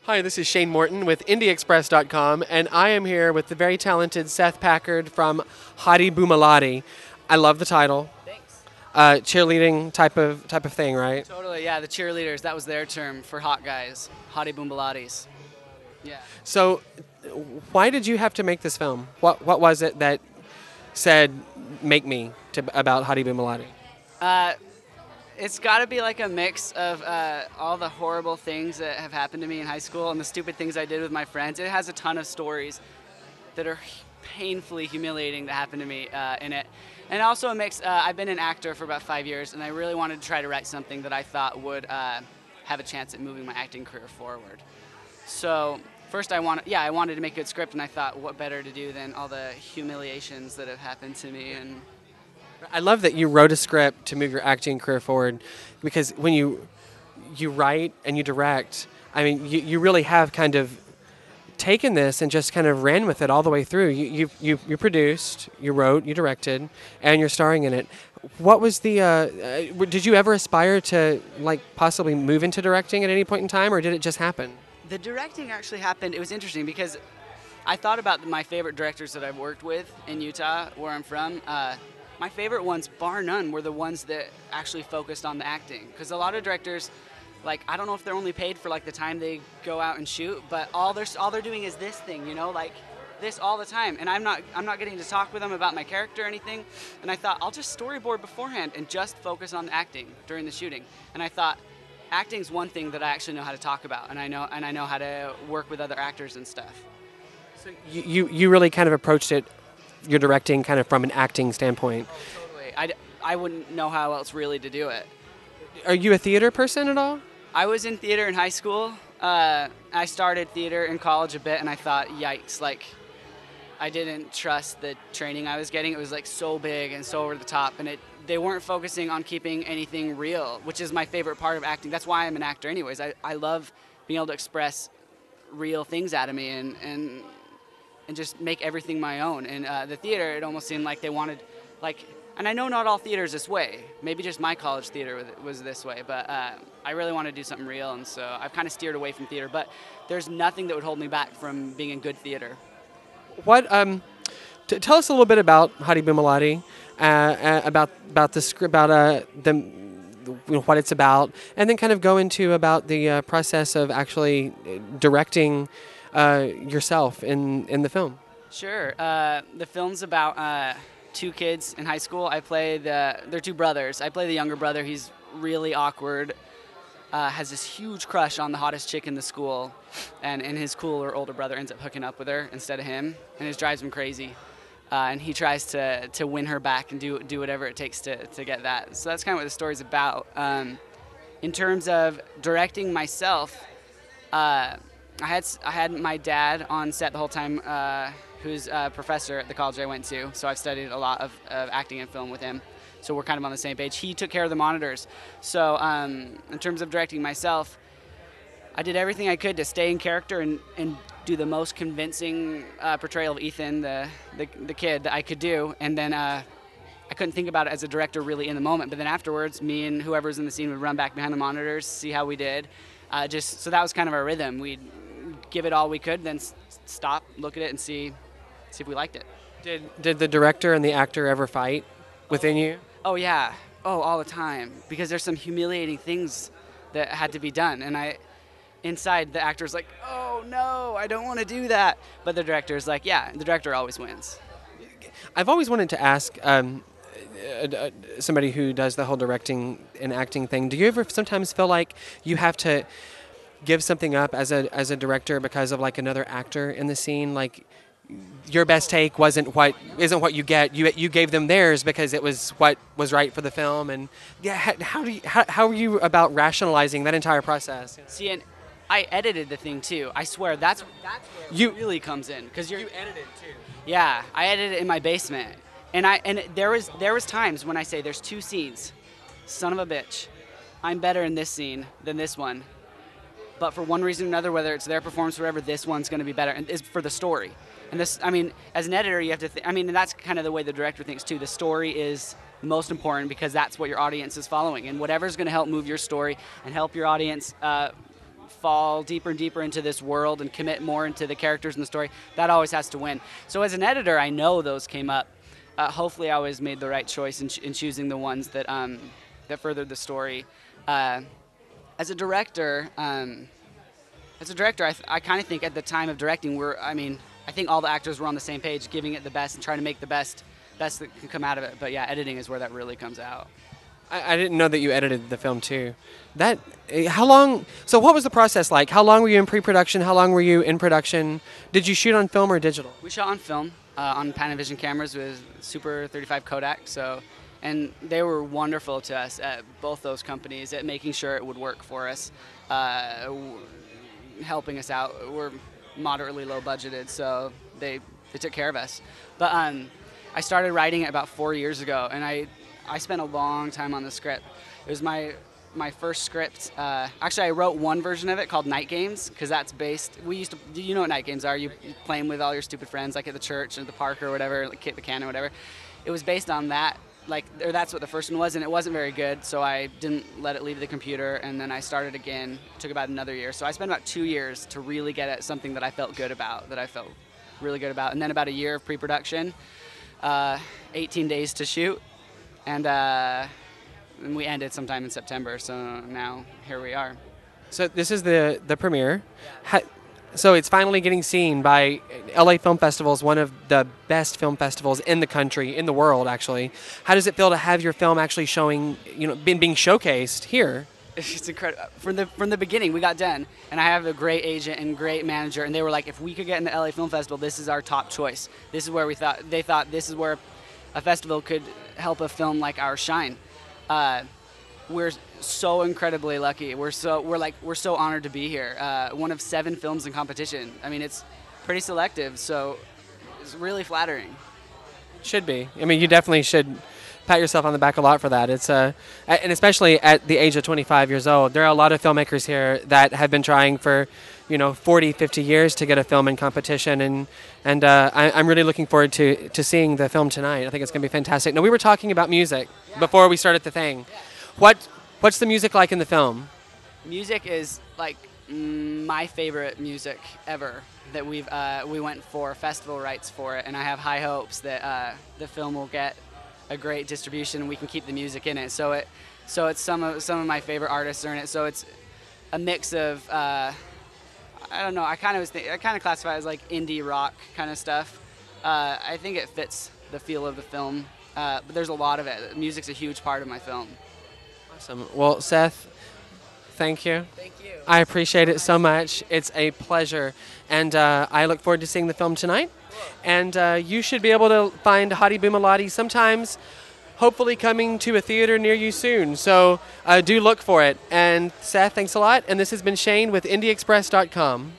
Hi, this is Shane Morton with IndieExpress.com, and I am here with the very talented Seth Packard from HottieBoombaLottie. I love the title. Thanks. Cheerleading type of thing, right? Totally, yeah, the cheerleaders, that was their term for hot guys. Hottie-boombalatties. Yeah. So, why did you have to make this film? What was it that said make me about HottieBoombaLottie? Uh, it's got to be like a mix of all the horrible things that have happened to me in high school and the stupid things I did with my friends. It has a ton of stories that are painfully humiliating that happened to me in it. And also a mix, I've been an actor for about 5 years, and I really wanted to try to write something that I thought would have a chance at moving my acting career forward. So first I wanted to make a good script, and I thought what better to do than all the humiliations that have happened to me. And I love that you wrote a script to move your acting career forward, because when you write and you direct, I mean, you really have kind of taken this and just kind of ran with it all the way through. You produced, you wrote, you directed, and you're starring in it. What was the? Did you ever aspire to like possibly move into directing at any point in time, or did it just happen? the directing actually happened. It was interesting because I thought about my favorite directors that I've worked with in Utah, where I'm from. My favorite ones, bar none, were the ones that actually focused on the acting. Because a lot of directors, like, I don't know if they're only paid for like the time they go out and shoot, but all they're doing is this thing, you know, like this all the time. And I'm not getting to talk with them about my character or anything. And I thought I'll just storyboard beforehand and just focus on the acting during the shooting. And I thought acting's one thing that I actually know how to talk about, and I know how to work with other actors and stuff. So you really kind of approached it, your directing kind of from an acting standpoint. Oh, totally. I wouldn't know how else really to do it. Are you a theater person at all? I was in theater in high school. I started theater in college a bit, and I thought, yikes, like, I didn't trust the training I was getting. It was like so big and so over the top, and they weren't focusing on keeping anything real, which is my favorite part of acting. That's why I'm an actor anyways. I love being able to express real things out of me and just make everything my own. And the theater, it almost seemed like they wanted, like, and I know not all theater's this way. Maybe just my college theater was this way, but I really want to do something real, and so I've kind of steered away from theater. But there's nothing that would hold me back from being in good theater. What? Tell us a little bit about HottieBoombaLottie, about the script, about what it's about, and then kind of go into about the process of actually directing yourself in the film. Sure. The film's about two kids in high school. They're two brothers. I play the younger brother. He's really awkward, has this huge crush on the hottest chick in the school, and his cooler older brother ends up hooking up with her instead of him, and it drives him crazy. And he tries to win her back and do whatever it takes to get that. So that's kind of what the story's about. In terms of directing myself, I had my dad on set the whole time, who's a professor at the college I went to, so I've studied a lot of acting and film with him. So we're kind of on the same page. He took care of the monitors. So in terms of directing myself, I did everything I could to stay in character and do the most convincing portrayal of Ethan, the kid, that I could do. And then I couldn't think about it as a director really in the moment. But then afterwards, me and whoever's in the scene would run back behind the monitors, see how we did. So that was kind of our rhythm. We'd give it all we could, then stop, look at it, and see if we liked it. Did the director and the actor ever fight within you? Oh, yeah. Oh, all the time. Because there's some humiliating things that had to be done. And inside, the actor's like, oh, no, I don't want to do that. But the director's like, yeah, the director always wins. I've always wanted to ask somebody who does the whole directing and acting thing, do you ever sometimes feel like you have to give something up as a director because of like another actor in the scene? Like, your best take isn't what you get. You gave them theirs because it was what was right for the film. And yeah, how are you about rationalizing that entire process? See, and I edited the thing too. I swear that's where it really comes in, because you edited too. Yeah, I edited it in my basement, and there was times when I say there's two scenes, son of a bitch, I'm better in this scene than this one, but for one reason or another, whether it's their performance or whatever, this one's going to be better, and it's for the story. And this, I mean, as an editor, you have to and that's kind of the way the director thinks too. The story is most important because that's what your audience is following, and whatever's going to help move your story and help your audience fall deeper and deeper into this world and commit more into the characters and the story, that always has to win. So as an editor, I know those came up. Hopefully I always made the right choice in choosing the ones that furthered the story. As a director, I kind of think at the time of directing, I think all the actors were on the same page, giving it the best and trying to make the best that can come out of it. But yeah, editing is where that really comes out. I didn't know that you edited the film too. How long? So what was the process like? How long were you in pre-production? How long were you in production? Did you shoot on film or digital? We shot on film, on Panavision cameras with Super 35 Kodak. And they were wonderful to us at both those companies at making sure it would work for us, helping us out. We're moderately low budgeted, so they took care of us. But I started writing it about 4 years ago, and I spent a long time on the script. It was my first script. Actually, I wrote one version of it called Night Games, because that's based. Do you know what night games are? You play them with all your stupid friends, like at the church or the park or whatever, like kick the can or whatever. It was based on that, or that's what the first one was, and it wasn't very good. So I didn't let it leave the computer, and then I started again. It took about another year. So I spent about 2 years to really get at something that I felt good about, really good about, and then about a year of pre-production, 18 days to shoot. And we ended sometime in September, so now here we are. So this is the premiere. So it's finally getting seen by LA Film Festival, is one of the best film festivals in the country, in the world actually. How does it feel to have your film actually showing, being showcased here? It's incredible. From the beginning, we got done, and I have a great agent and great manager, and they were like, if we could get in the LA Film Festival, this is our top choice. This is where they thought this is where a festival could help a film like ours shine. We're so incredibly lucky. We're so honored to be here. One of 7 films in competition. I mean, it's pretty selective, so it's really flattering. Should be. I mean, you definitely should pat yourself on the back a lot for that. It's and especially at the age of 25 years old, there are a lot of filmmakers here that have been trying for 40, 50 years to get a film in competition, and I'm really looking forward to seeing the film tonight. I think it's going to be fantastic. Now, we were talking about music before we started the thing. What's the music like in the film? Music is like my favorite music ever. That we went for festival rights for it, and I have high hopes that the film will get a great distribution and we can keep the music in it. So it's some of my favorite artists are in it. So it's a mix of I don't know. I kind of classify it as like indie rock kind of stuff. I think it fits the feel of the film, but there's a lot of it. Music's a huge part of my film. Awesome. Well, Seth, thank you. Thank you. I appreciate it so much. It's a pleasure, and I look forward to seeing the film tonight. And you should be able to find HottieBoombaLottie sometimes, hopefully coming to a theater near you soon. So do look for it. And Seth, thanks a lot. And this has been Shane with IndieExpress.com.